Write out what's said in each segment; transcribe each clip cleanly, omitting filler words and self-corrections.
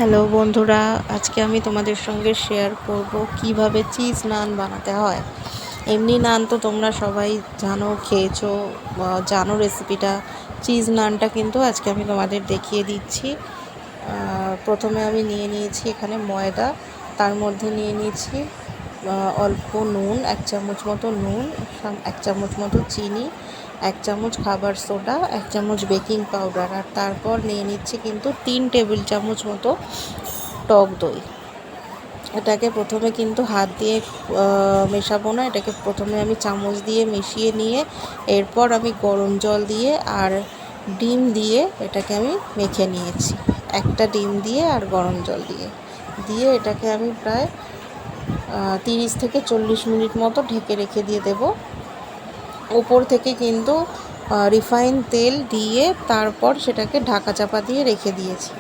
Hello বন্ধুরা, আজকে আমি তোমাদের সঙ্গে শেয়ার করব কিভাবে চিজ নান বানাতে হয়। এমনি নান তো তোমরা সবাই জানো, খেয়েছো, জানো রেসিপিটা। চিজ নানটা কিন্তু আজকে আমি তোমাদের দেখিয়ে দিচ্ছি। প্রথমে আমি নিয়ে নিয়েছি এখানে ময়দা, তার মধ্যে নিয়ে নিয়েছি অল্প নুন, 1 চামচ মতো নুন, 1 চামচ মতো চিনি, 1 চামচ খাবার সোডা, 1 চামচ বেকিং পাউডার, আর তারপর নিয়ে নিচ্ছি কিন্তু 3 টেবিল চামচ মতো টক দই। এটাকে প্রথমে কিন্তু হাত দিয়ে মেশাবো না, এটাকে প্রথমে আমি চামচ দিয়ে মিশিয়ে নিয়ে এরপর আমি গরম জল দিয়ে আর ডিম দিয়ে এটাকে আমি মেখে নিয়েছি। একটা ডিম দিয়ে আর গরম জল দিয়ে এটাকে আমি প্রায় 30 থেকে 40 মিনিট মতো ঢেকে রেখে দিয়ে দেব। উপর থেকে কিন্তু রিফাইন তেল দিয়ে তারপর সেটাকে ঢাকা চাপা দিয়ে রেখে দিয়েছি।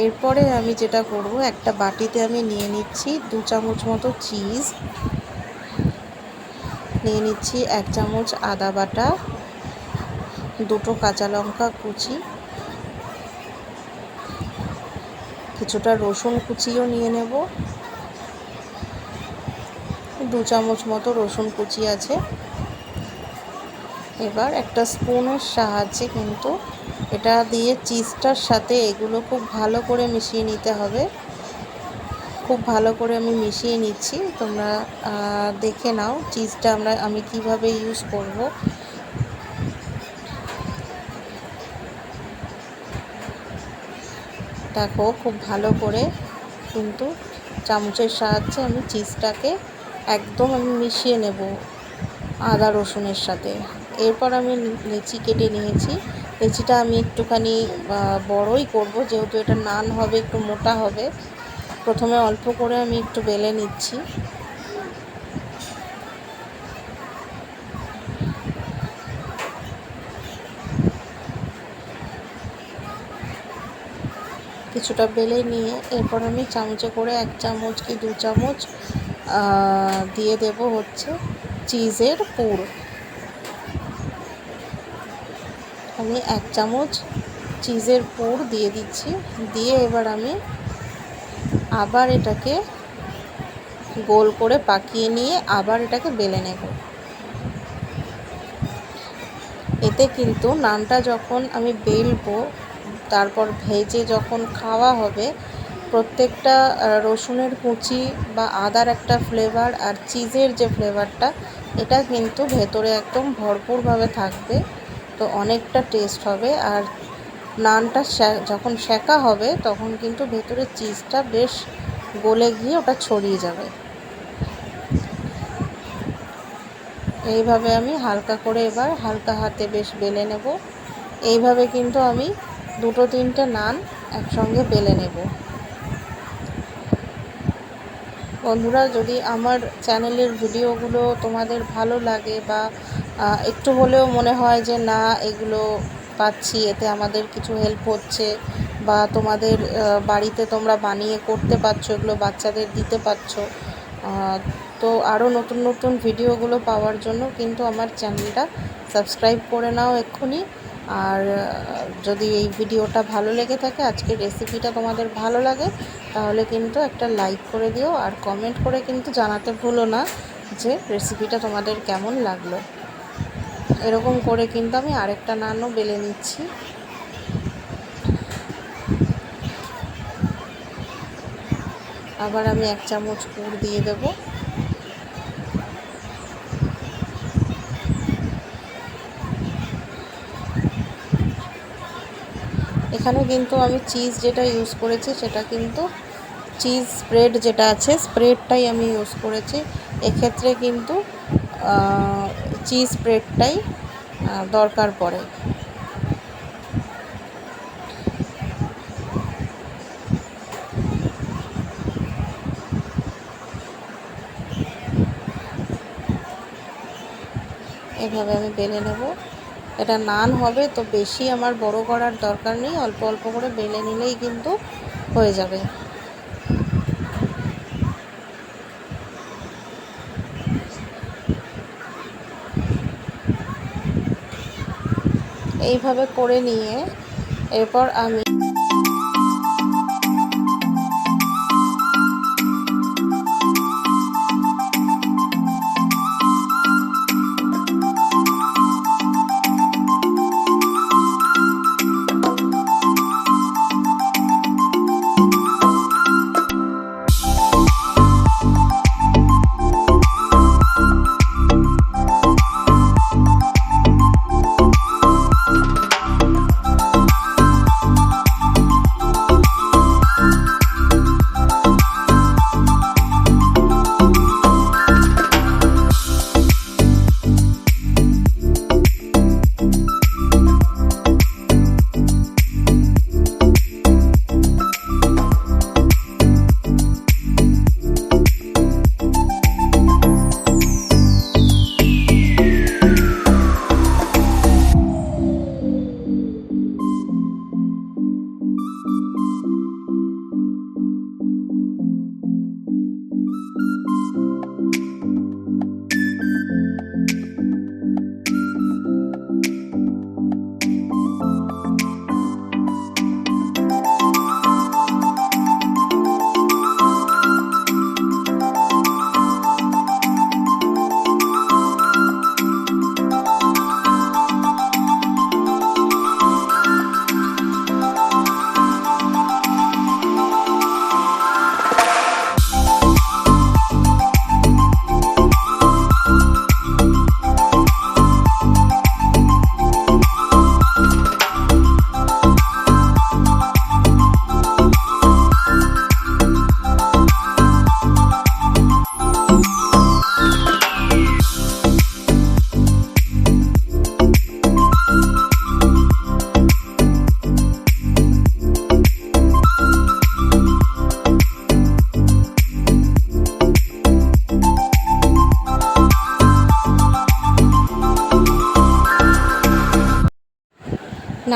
এরপরে আমি যেটা করব, একটা বাটিতে আমি নিয়ে নিচ্ছি 2 চামচ মতো চিজ, নিয়ে নিচ্ছি 1 চামচ আদা বাটা, 2টো কাঁচা লঙ্কা কুচি, কিছুটা রসুন কুচিও নিয়ে নেব, 2 চামচ মতো রসুন কুচি আছে। এবার একটা স্পুনের সাহায্যে কিন্তু এটা দিয়ে চিজটার সাথে এগুলো খুব ভালো করে মিশিয়ে নিতে হবে। খুব ভালো করে আমি মিশিয়ে নিচ্ছি, তোমরা দেখে নাও চিজটা আমি কিভাবে ইউজ করব। দেখো খুব ভালো করে কিন্তু চামচের সাহায্যে আমি চিজটাকে একদম মিশিয়ে নেব আদা রসুনের সাথে। এরপর আমি লেচি কেটে নিয়েছি। লেচিটা আমি একটুখানি বড়ই করব, যেহেতু এটা নান হবে, একটু মোটা হবে। প্রথমে অল্প করে আমি একটু বেলে নিচ্ছি। কিছুটা বেলে নিয়ে এরপর আমি চামচে করে 1 চামচ কি 2 চামচ দিয়ে দেব হচ্ছে চিজের পুর। আমি 1 চামচ চিজের পুর দিয়ে দিচ্ছি। দিয়ে এবার আমি আবার এটাকে গোল করে পাকিয়ে নিয়ে আবার এটাকে বেলে নেব। এতে কিন্তু নানটা যখন আমি বেলবো, তারপর ভেজে যখন খাওয়া হবে, প্রত্যেকটা রসুনের কুচি বা আদার একটা ফ্লেভার আর চিজের যে ফ্লেভারটা, এটা কিন্তু ভেতরে একদম ভরপুরভাবে থাকবে। তো অনেকটা টেস্ট হবে। আর নানটা যখন সেঁকা হবে তখন কিন্তু ভেতরে চিজটা বেশ গলে গিয়ে ওটা ছড়িয়ে যাবে। এইভাবে আমি হালকা করে এবার হালকা হাতে বেশ বেলে নেব। এইভাবে কিন্তু আমি 2-3টে নান একসঙ্গে বেলে নেব। বন্ধুরা, যদি আমার চ্যানেলের ভিডিওগুলো তোমাদের ভালো লাগে বা একটু হলেও মনে হয় যে না এগুলো পাচ্ছি, এতে আমাদের কিছু হেল্প হচ্ছে, বা তোমাদের বাড়িতে তোমরা বানিয়ে করতে পারছো, এগুলো বাচ্চাদের দিতে পারছো, তো আরও নতুন নতুন ভিডিওগুলো পাওয়ার জন্য কিন্তু আমার চ্যানেলটা সাবস্ক্রাইব করে নাও এক্ষুনি। আর যদি এই ভিডিওটা ভালো লেগে থাকে, আজকের রেসিপিটা তোমাদের ভালো লাগে, তাহলে কিন্তু একটা লাইক করে দিও, আর কমেন্ট করে কিন্তু জানাতে ভুলো না যে রেসিপিটা তোমাদের কেমন লাগলো। এরকম করে কিন্তু আমি আরেকটা নানও বেলে নিচ্ছি। আবার আমি 1 চামচ পুর দিয়ে দেবো। এখানে কিন্তু আমি চিজ যেটা ইউজ করেছি সেটা কিন্তু চিজ স্প্রেড যেটা আছে, স্প্রেডটাই আমি ইউজ করেছি। এক্ষেত্রে কিন্তু চিজ স্প্রেডটাই দরকার পড়ে। এভাবে আমি বেলে নেব। এটা নান হবে তো বেশি আমার বড় করার দরকার নেই, অল্প অল্প করে বেলে নিলেই কিন্তু হয়ে যাবে। এইভাবে করে নিয়ে এরপর আমি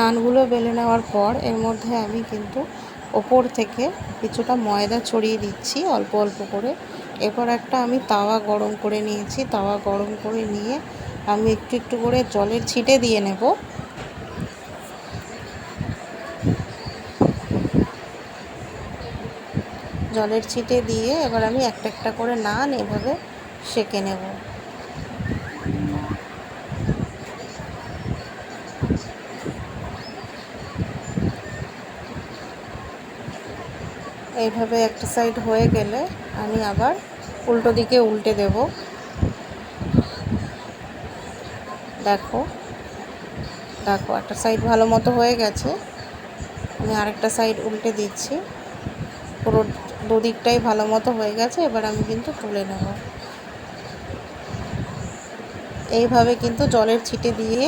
নানগুলো বেলে নেওয়ার পর এর মধ্যে আমি কিন্তু ওপর থেকে কিছুটা ময়দা ছড়িয়ে দিচ্ছি অল্প অল্প করে। এরপর একটা আমি তাওয়া গরম করে নিয়েছি। তাওয়া গরম করে নিয়ে আমি একটু একটু করে জলের ছিটে দিয়ে নেব। জলের ছিটে দিয়ে এবার আমি একটা একটা করে নান এভাবে সেঁকে নেব। এইভাবে একটা সাইড হয়ে গেলে আমি আবার উল্টো দিকে উল্টে দেব। দেখো দেখো একটা সাইড ভালো মতো হয়ে গেছে, আমি আরেকটা সাইড উল্টে দিচ্ছি। পুরো দুদিকটাই ভালো মতো হয়ে গেছে। এবার আমি কিন্তু তুলে নেব। এইভাবে কিন্তু জলের ছিটে দিয়ে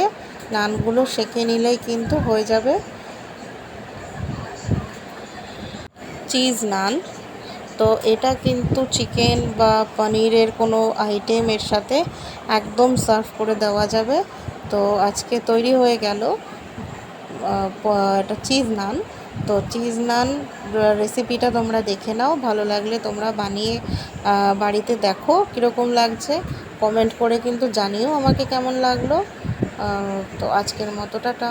নানগুলো সেঁকে নিলেই কিন্তু হয়ে যাবে চিজ নান। তো এটা কিন্তু চিকেন বা পনিরের কোনো আইটেম এর সাথে একদম সার্ভ করে দেওয়া যাবে। তো আজকে তৈরি হয়ে গেল এটা চিজ নান। তো চিজ নান রেসিপিটা তোমরা দেখে নাও, ভালো লাগলে তোমরা বানিয়ে বাড়িতে দেখো কীরকম লাগছে, কমেন্ট করে কিন্তু জানিও আমাকে কেমন লাগলো। তো আজকের মতো টাটা।